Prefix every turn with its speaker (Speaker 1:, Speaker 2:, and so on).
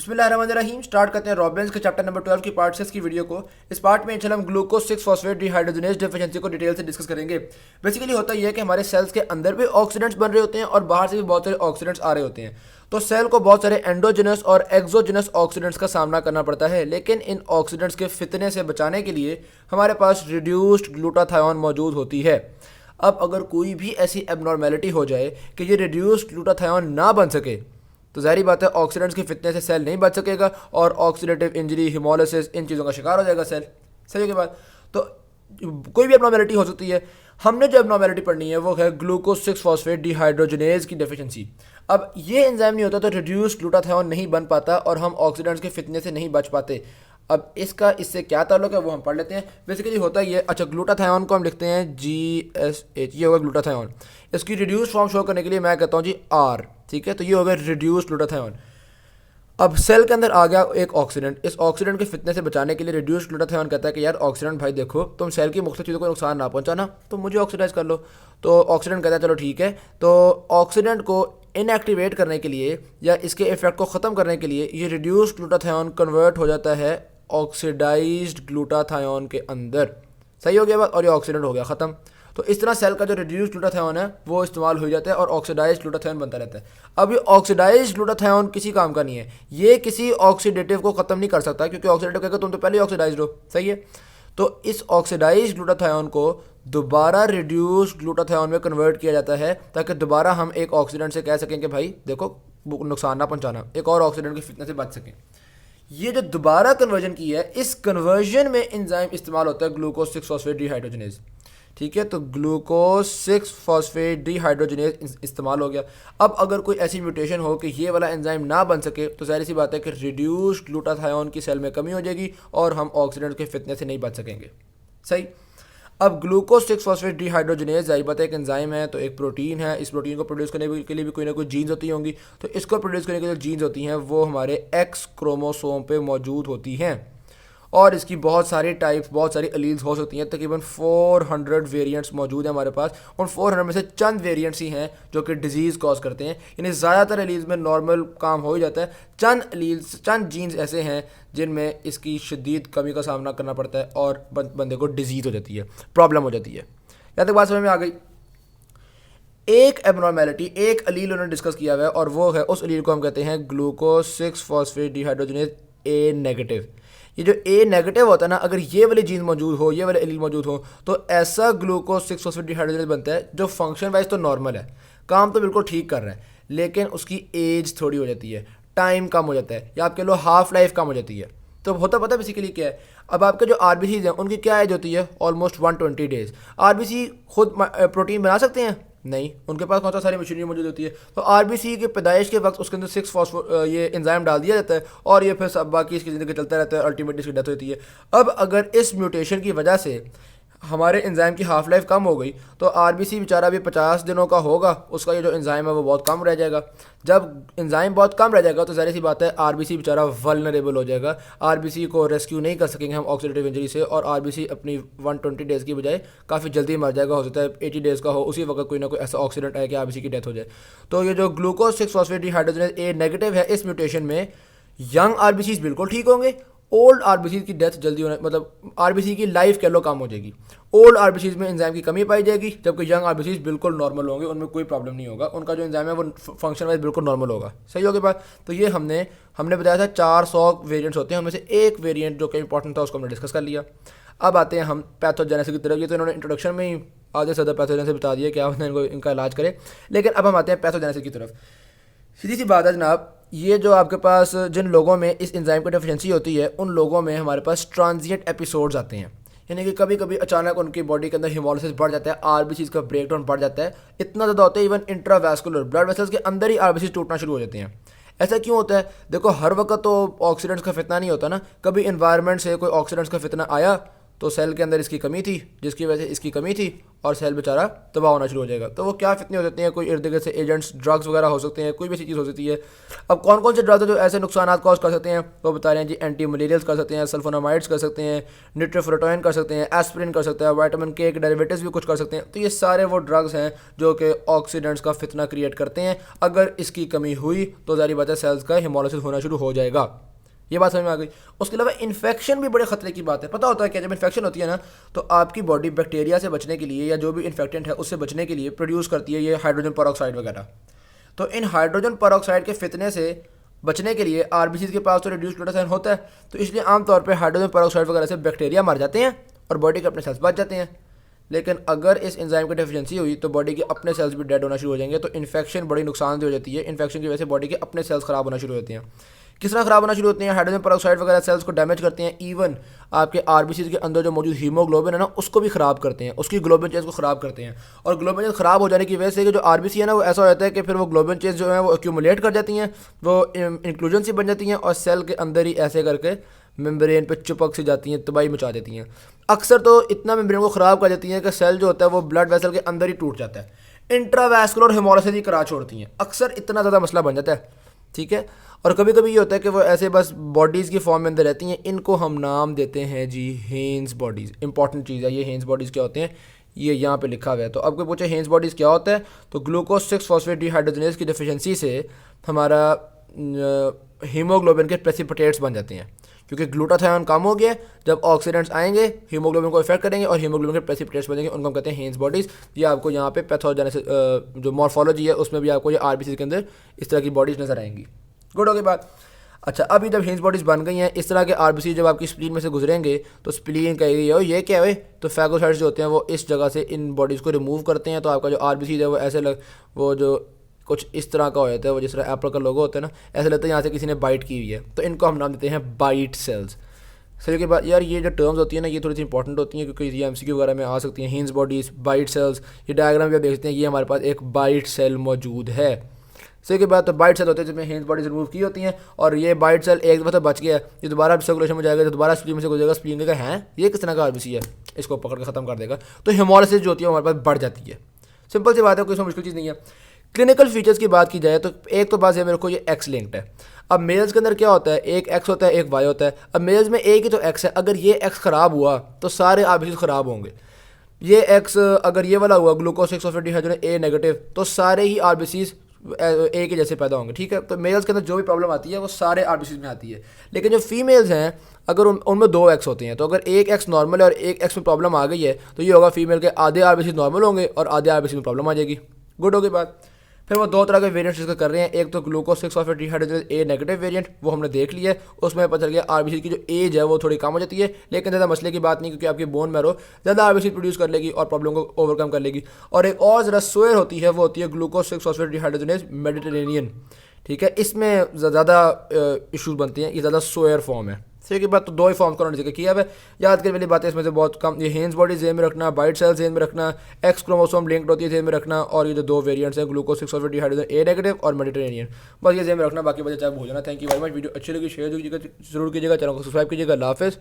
Speaker 1: बिस्मिल्लाहिर्रहमानिर्रहीम। स्टार्ट करते हैं रॉबिन्स के चैप्टर नंबर 12 की पार्ट 6 की वीडियो को। इस पार्ट में इंशाल्लाह हम ग्लूकोज 6 फॉस्फेट डिहाइड्रोजनेज डेफिशिएंसी को डिटेल से डिस्कस करेंगे। बेसिकली होता यह है कि हमारे सेल्स के अंदर भी ऑक्सीडेंट्स बन रहे होते हैं और बाहर से भी बहुत सारे ऑक्सीडेंट्स आ रहे होते हैं। तो सेल को बहुत सारे एंडोजेनस और एक्सोजेनस ऑक्सीडेंट्स का सामना करना पड़ता है, लेकिन इन ऑक्सीडेंट्स के फितने से बचाने के लिए हमारे पास रिड्यूस्ड ग्लूटाथायोन मौजूद होती है। अब अगर कोई भी ऐसी एबनॉर्मेलिटी हो जाए कि ये रिड्यूस्ड ग्लूटाथायोन ना बन सके तो ज़ाहिर बात है ऑक्सीडेंट्स की फितने से सेल नहीं बच सकेगा और ऑक्सीडेटिव इंजरी, हिमोलिसिस, इन चीज़ों का शिकार हो जाएगा सेल। सही के बाद तो कोई भी एबनॉर्मेलिटी हो सकती है। हमने जो एबनॉर्मेलिटी पढ़नी है वो है ग्लूकोज 6 फॉस्फेट डिहाइड्रोजनेज की डेफिशिएंसी। अब ये एंजाइम नहीं होता तो रिड्यूस्ड ग्लूटाथायोन नहीं बन पाता और हम ऑक्सीडेंट्स के फितने से नहीं बच पाते। अब इससे क्या ताल्लुक है वो हम पढ़ लेते हैं। बेसिकली होता ये, अच्छा, ग्लूटाथायोन को हम लिखते हैं GSH, ये होगा ग्लूटाथायोन। इसकी रिड्यूस फॉर्म शो करने के लिए मैं कहता हूँ जी R, ठीक है। तो ये हो गया रिड्यूस ग्लूटाथायोन। अब सेल के अंदर आ गया एक ऑक्सीडेंट। इस ऑक्सीडेंट के फितने से बचाने के लिए रिड्यूस ग्लूटाथायोन कहता है कि यार ऑक्सीडेंट भाई देखो, तुम सेल की मुख्तलिफ चीज़ों को नुकसान ना पहुंचाना, तो मुझे ऑक्सीडाइज कर लो। तो ऑक्सीडेंट कहता है चलो ठीक है। तो ऑक्सीडेंट को इनएक्टिवेट करने के लिए या इसके इफेक्ट को ख़त्म करने के लिए ये रिड्यूस ग्लूटाथायोन कन्वर्ट हो जाता है ऑक्सीडाइज्ड ग्लूटाथायोन के अंदर। सही हो गया बात, और ये ऑक्सीडेंट हो गया ख़त्म। तो इस तरह सेल का जो रिड्यूस्ड ग्लूटाथायोन है वो इस्तेमाल हो जाता है और ऑक्सीडाइज्ड ग्लूटाथायोन बनता रहता है। अब ये ऑक्सीडाइज्ड ग्लूटाथायोन किसी काम का नहीं है, ये किसी ऑक्सीडेटिव को ख़त्म नहीं कर सकता, क्योंकि ऑक्सीडेटिव कहेगा तुम तो पहले ही ऑक्सीडाइज्ड हो। सही है। तो इस ऑक्सीडाइज्ड ग्लूटाथायोन को दोबारा रिड्यूस्ड ग्लूटाथायोन में कन्वर्ट किया जाता है ताकि दोबारा हम एक ऑक्सीडेंट से कह सकें कि भाई देखो नुकसान ना पहुंचाना, एक और ऑक्सीडेंट की फितने से बच सकें। ये जो दोबारा कन्वर्जन की है, इस कन्वर्जन में एंजाइम इस्तेमाल होता है ग्लूकोज 6 फॉस्फेट डिहाइड्रोजनेज। ठीक है, तो ग्लूकोज 6 फॉस्फेट डिहाइड्रोजनेज इस्तेमाल हो गया। अब अगर कोई ऐसी म्यूटेशन हो कि ये वाला एंजाइम ना बन सके तो जाहिर सी बात है कि रिड्यूस्ड ग्लूटाथायोन की सेल में कमी हो जाएगी और हम ऑक्सीडेंट के फितने से नहीं बच सकेंगे। सही। अब ग्लूकोज 6 फॉस्फेट डिहाइड्रोजनेज जाहिर बात है एक एंजाइम है, तो एक प्रोटीन है। इस प्रोटीन को प्रोड्यूस करने के लिए भी कोई ना कोई जीन्स होती होंगी। तो इसको प्रोड्यूस करने के लिए जो जीन्स होती हैं वो हमारे एक्स क्रोमोसोम पे मौजूद होती हैं और इसकी बहुत सारी टाइप्स, बहुत सारी अलील्स हो सकती हैं। तकरीबन 400 वेरिएंट्स मौजूद हैं हमारे पास। उन 400 में से चंद वेरिएंट्स ही हैं जो कि डिजीज़ कॉज करते हैं, यानी ज़्यादातर अलील्स में नॉर्मल काम हो ही जाता है। चंद अलील्स, चंद जीन्स ऐसे हैं जिनमें इसकी शदीद कमी का सामना करना पड़ता है और बंदे को डिजीज़ हो जाती है, प्रॉब्लम हो जाती है। यहाँ तक बात समझ में आ गई। एक एबनॉर्मेलिटी, एक अलील उन्होंने डिस्कस किया हुआ है और वो है, उस अलील को हम कहते हैं glucose 6 phosphate dehydrogenase A negative. ये जो A नेगेटिव होता है ना, अगर ये वाली जीन मौजूद हो, ये वाले एलील मौजूद हो, तो ऐसा ग्लूकोज 6 फॉस्फेट डिहाइड्रोजनेज बनता है जो फंक्शन वाइज तो नॉर्मल है, काम तो बिल्कुल ठीक कर रहा है, लेकिन उसकी एज थोड़ी हो जाती है, टाइम कम हो जाता है, या आप कह लो हाफ लाइफ कम हो जाती है। तो होता पता बेसिकली क्या है। अब आपके जो आरबीसीज हैं उनकी क्या एज होती है, ऑलमोस्ट 120 डेज। आरबीसी खुद प्रोटीन बना सकते हैं? नहीं, उनके पास कौन सा सारी मशीनरी मौजूद होती है। तो आरबीसी के पैदाइश के वक्त उसके अंदर 6 फॉस्फो ये एंजाइम डाल दिया जाता है और ये फिर सब बाकी इसकी ज़िंदगी चलता रहता है, अल्टीमेटली इसकी डेथ होती है। अब अगर इस म्यूटेशन की वजह से हमारे एंजाइम की हाफ लाइफ कम हो गई तो आरबीसी बेचारा भी 50 दिनों का होगा, उसका ये जो एंजाइम है वो बहुत कम रह जाएगा। जब एंजाइम बहुत कम रह जाएगा तो ज़ाहिर सी बात है आरबीसी बेचारा वल्नरेबल हो जाएगा। आरबीसी को रेस्क्यू नहीं कर सकेंगे हम ऑक्सीडेटिव इंजरी से और आरबीसी अपनी 120 डेज़ की बजाय काफ़ी जल्दी मर जाएगा। हो सकता है 80 डेज़ का हो, उसी वक्त कोई ना कोई ऐसा ऑक्सीडेंट आए कि आरबीसी की डेथ हो जाए। तो ये जो glucose 6 phosphate dehydrogenase A negative है, इस म्यूटेशन में यंग आरबीसी बिल्कुल ठीक होंगे, ओल्ड आरबीसी की डेथ जल्दी होने, मतलब आरबीसी की लाइफ कह लो कम हो जाएगी। ओल्ड आरबीसी में एंजाइम की कमी पाई जाएगी, जबकि यंग आरबीसी बिल्कुल नॉर्मल होंगे, उनमें कोई प्रॉब्लम नहीं होगा, उनका जो एंजाइम है वो फंक्शन वाइज बिल्कुल नॉर्मल होगा। सही होगी बात। तो ये हमने बताया था 400 वेरिएंट्स होते हैं, उनमें से एक वेरिएंट जो कि इंपॉर्टेंट था उसको हमने डिस्कस कर लिया। अब आते हैं हम पैथोजेनेसिस की तरफ। ये तो इन्होंने इंट्रोडक्शन में ही आधे से ज़्यादा पैथोजेनेसिस बता दिया कि आप इनका इलाज करें, लेकिन अब हम आते हैं पैथोजेनेसिस की तरफ। सीधी सी बात है जनाब, ये जो आपके पास जिन लोगों में इस एंजाइम की डेफिशिएंसी होती है उन लोगों में हमारे पास ट्रांजिएंट एपिसोड्स आते हैं, यानी कि कभी कभी अचानक उनकी बॉडी के अंदर हिमोलिसिस बढ़ जाता है, आरबीसी का ब्रेकडाउन बढ़ जाता है, इतना ज़्यादा होता है इवन इंट्रावैस्कुलर ब्लड वेसल्स के अंदर ही आरबीसी टूटना शुरू हो जाते हैं। ऐसा क्यों होता है? देखो, हर वक्त तो ऑक्सीडेंट्स का फितना नहीं होता ना, कभी इन्वायरमेंट से कोई ऑक्सीडेंट्स का फितना आया तो सेल के अंदर इसकी कमी थी, जिसकी वजह से इसकी कमी थी और सेल बेचारा तबाह होना शुरू हो जाएगा। तो वो क्या फितने हो सकते हैं, कोई इर्द गिर्द से एजेंट्स, ड्रग्स वगैरह हो सकते हैं, कोई भी ऐसी चीज़ हो सकती है। अब कौन कौन से ड्रग्स हैं जो ऐसे नुकसान कॉज कर सकते हैं, वो बता रहे हैं जी। एंटी मलेरियल्स कर सकते हैं, सल्फोनामाइड्स कर सकते हैं, निट्रोफुरेटोइन कर सकते हैं, एस्पिरिन कर सकते हैं, विटामिन के डेरिवेटिव्स भी कुछ कर सकते हैं। तो ये सारे वो ड्रग्स हैं जो कि ऑक्सीडेंट्स का फितना क्रिएट करते हैं। अगर इसकी कमी हुई तो ज़ाहिर बात है सेल्स का हेमोलिसिस होना शुरू हो जाएगा। ये बात समझ में आ गई। उसके अलावा इन्फेक्शन भी बड़े खतरे की बात है। पता होता है कि जब इन्फेक्शन होती है ना, तो आपकी बॉडी बैक्टीरिया से बचने के लिए या जो भी इन्फेक्टेंट है उससे बचने के लिए प्रोड्यूस करती है ये हाइड्रोजन पेरोक्साइड वगैरह। तो इन हाइड्रोजन पेरोक्साइड के फितने से बचने के लिए आरबीसी के पास तो रिड्यूस ग्लूटाथाइन होता है, तो इसलिए आमतौर पर हाइड्रोजन पेरोक्साइड वगैरह से बैक्टीरिया मर जाते हैं और बॉडी के अपने सेल्स बच जाते हैं। लेकिन अगर इस एंजाइम की डेफिशिएंसी हुई तो बॉडी के अपने सेल्स भी डेड होना शुरू हो जाएंगे। तो इन्फेक्शन बड़ी नुकसानदेह हो जाती है। इन्फेक्शन की वजह से बॉडी के अपने सेल्स खराब होना शुरू होते हैं। किस तरह खराब होना शुरू होते हैं, हाइड्रोजन पेरोक्साइड वगैरह सेल्स को डैमेज करते हैं। इवन आपके आरबीसी के अंदर जो मौजूद हीमोग्लोबिन है ना, उसको भी ख़राब करते हैं, उसकी ग्लोबिन चेन्स को ख़राब करते हैं। और ग्लोबिन चेन्स ख़राब हो जाने की वजह से जो आरबीसी है ना, वो ऐसा हो जाता है कि फिर वो ग्लोबिन चेन्स जो है वो एक्यूमुलेट कर जाती हैं, वो इंक्लूजन सी बन जाती हैं और सेल के अंदर ही ऐसे करके मेम्ब्रेन पे चिपक सी जाती हैं, तबाही मचा देती हैं। अक्सर तो इतना मेम्ब्रेन को ख़राब कर देती हैं कि सेल जो होता है वो ब्लड वेसल के अंदर ही टूट जाता है। इंट्रावैस्कुलर हेमोलिसिस ही करा छोड़ती हैं। अक्सर इतना ज़्यादा मसला बन जाता है, ठीक है। और कभी कभी ये होता है कि वो ऐसे बस बॉडीज़ की फॉर्म में अंदर रहती हैं। इनको हम नाम देते हैं जी हेन्स बॉडीज़। इंपॉर्टेंट चीज़ है ये, हेन्स बॉडीज़ क्या होते हैं ये यहाँ पे लिखा हुआ है। तो आपको पूछे हेन्स बॉडीज़ क्या होता है, तो ग्लूकोज 6 फॉस्फेट डिहाइड्रोजनेज की डेफिशिएंसी से हमारा हीमोग्लोबिन के प्रेसिपिटेट्स बन जाते हैं, क्योंकि ग्लूटाथायन कम हो गया। जब ऑक्सीडेंट्स आएंगे हीमोग्लोबिन को इफेक्ट करेंगे और हीमोग्लोबिन के प्रेसिपिटेट्स बनेंगे, उनको हम कहते हैं हेन्स बॉडीज़। ये आपको यहाँ पे पैथोजेनेसिस जो मॉर्फोलॉजी है उसमें भी आपको ये आरबीसी के अंदर इस तरह की बॉडीज़ नज़र आएंगी। गुड हो गई बात। अच्छा, अभी जब हेन्स बॉडीज़ बन गई हैं, इस तरह के आरबीसी जब आपकी स्प्लीन में से गुजरेंगे तो स्प्लीन कहेगी ये क्या है, तो फैगोसाइट्स जो होते हैं वो इस जगह से इन बॉडीज़ को रिमूव करते हैं। तो आपका जो आरबीसी है वो ऐसे वो जो कुछ इस तरह का हो जाता है, वो जिस तरह एप्पल का लोगो होता है ना, ऐसे लगता है यहाँ से किसी ने बाइट की हुई है। तो इनको हम नाम देते हैं बाइट सेल्स। सही के बाद यार ये जो टर्म्स होती है ना, ये थोड़ी सी इंपॉर्टेंट होती हैं क्योंकि ये एमसीक्यू वगैरह में आ सकती हैं। हेन्स बॉडीज़, बाइट सेल्स, ये डायग्राम भी आप देखते हैं, ये हमारे पास एक बाइट सेल मौजूद है। सही के बाद तो बाइट सेल होते हैं जिसमें हेन्स बॉडीज रिमूव की होती हैं, और ये बाइट सेल एक दफ़ा तो बच गया, ये दोबारा सर्कुलेशन में जाएगा, तो दोबारा स्प्लीन में से गुजरेगा, स्प्लीन का है ये किस तरह का आरबीसी है, इसको पकड़ के ख़त्म कर देगा। तो हेमोलिसिस जो होती है हमारे पास बढ़ जाती है। सिंपल सी बात है, कोई इसमें मुश्किल चीज़ नहीं है। क्लिनिकल फीचर्स की बात की जाए तो एक तो बात है मेरे को, ये एक्स लिंक्ड है। अब मेल्स के अंदर क्या होता है, एक एक्स होता है, एक वाई होता है। अब मेल्स में एक ही तो एक्स है, अगर ये एक्स ख़राब हुआ तो सारे आरबीसी ख़राब होंगे। ये एक्स अगर ये वाला हुआ ग्लूकोज 6 फॉस्फेट डिहाइड्रोजनेज ए नेगेटिव, तो सारे ही आरबीसी ए के जैसे पैदा होंगे, ठीक है। तो मेल्स के अंदर जो भी प्रॉब्लम आती है वो सारे आरबीसी में आती है। लेकिन जो फीमेल्स हैं, अगर उनमें 2 एक्स होते हैं, तो अगर एक एक्स नॉर्मल है और एक एक्स में प्रॉब्लम आ गई है, तो ये होगा फीमेल के आधे आरबीसी नॉर्मल होंगे और आधे आरबीसी में प्रॉब्लम आ जाएगी। गुड हो गई बात। फिर वो 2 तरह के वेरिएंट्स डिस्कस कर रहे हैं। एक तो ग्लूकोज 6 फॉस्फेट डिहाइड्रोजनेज ए नेगेटिव वेरिएंट, वो हमने देख लिया है। उसमें पता चल गया आरबीसी की जो एज है वो थोड़ी कम हो जाती है, लेकिन ज़्यादा मसले की बात नहीं, क्योंकि आपकी बोन मैरो ज़्यादा आरबीसी प्रोड्यूस कर लेगी और प्रॉब्लम को ओवरकम कर लेगी। और एक और ज़रा सोयर होती है, वो होती है ग्लूकोज 6 फॉस्फेट डिहाइड्रोजनेज मेडिटेरेनियन, ठीक है। इसमें ज़्यादा इशूज़ बनते हैं, ये ज़्यादा सोयर फॉर्म है। सही की बात, तो 2 ही फॉर्म का उन्होंने जिक्र किया है। याद करने वाली बातें इसमें से बहुत कम, ये हेन्स बॉडी जेन में रखना, बाइट सेल जेन में रखना, एक्स क्रोमोसोम लिंक्ड होती है जेन में रखना, और ये जो 2 वेरिएंट्स हैं ग्लूकोज 6 फॉस्फेट डिहाइड्रोजनेज ए नेगेटिव और मेडिटेरेनियन, बस ये जेन में रखना, बाकी वजह चाहे भूल जाना। Thank you very much. Video अच्छी लगी शेयर जरूर कीजिएगा, चैनल को सब्सक्राइब कीजिएगा। अल्लाह हाफिज़।